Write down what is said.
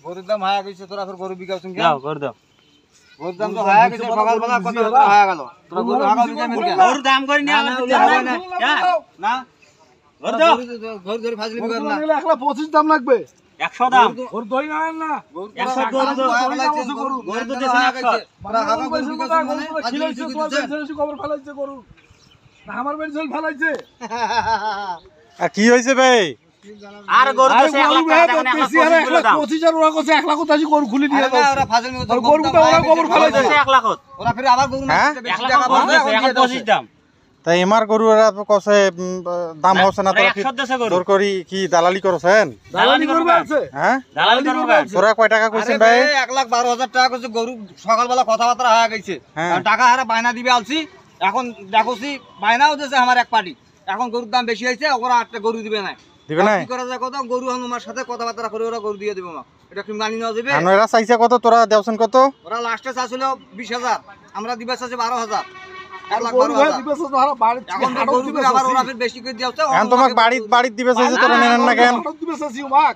গরুর দাম হায়া গেছে তোরা ফের গরু বিকাছুন কেন দাও গরু দাও গরুর দাম তো হায়া গেছে সকালবেলা কত তোরা হায়া গেল তোরা গরু হাগাও দিতে মিল কেন গরুর দাম করে নিয়ে না গরু দাও গরু ধরে ফাজলি কর না একলা 25 দাম লাগবে 100 দাম ওর দই না না 100 গরু তো দেছে 100 তোরা হাগা গরু বিকাছুন মানে খিলাইছে তো বেশি খবর ফলাইছে গরু না আমার বাড়ি চল ফলাইছে আর কি হইছে ভাই আর গরু দেছে 1 লাখ টাকা দেখেন 25 আর ওরা কইছে 1 লাখ টাকা গরু খুলে দিয়ে দাও ওরা ফাজলি আর গরুটা ওরা খবর ফলাইছে 1 লাখ ওরা ফের আবার গরু না 1 লাখ এখন 25 দাম তাই এমার গরু এরা কসে দাম হচ্ছে না তোরা 100 দেছে গরু জোর করি কি দালালি করছেন দালালি করবে আছে হ্যাঁ দালালি করব গাছ তোরা কয় টাকা কইছেন ভাই 1,12,000 টাকা কইছে গরু সকালবেলা কথাবার্তা হায়া গেছে হ্যাঁ। টাকা হারা বায়না দিবে আলছি এখন দেখোছি বায়নাও দিয়েছে আমার এক পার্টি এখন গরুর দাম বেশি হয়েছে ওরা একটা গরু দিবে না দিবে না কি করা যায় কত গরু আমার সাথে কথাবার্তা করে ওরা গরু দিয়ে দেবে মা এটা কি মানি নেওয়া যাবে আনো এরা চাইছে কত তোরা দেওছেন কত ওরা লাস্টে চাচ্ছিল 20,000 আমরা দিবে চাচ্ছি 12,000 গরু ভাই 1,12,000 দিবে তো ধরা বাড়ি এখন তো গরু দিবে আবার ওরা ফের বেশি করে দিয়েছে এখন তোমাক বাড়ি দিবে চাইছে তোরা নেন না কেন দিবে সাসি মাক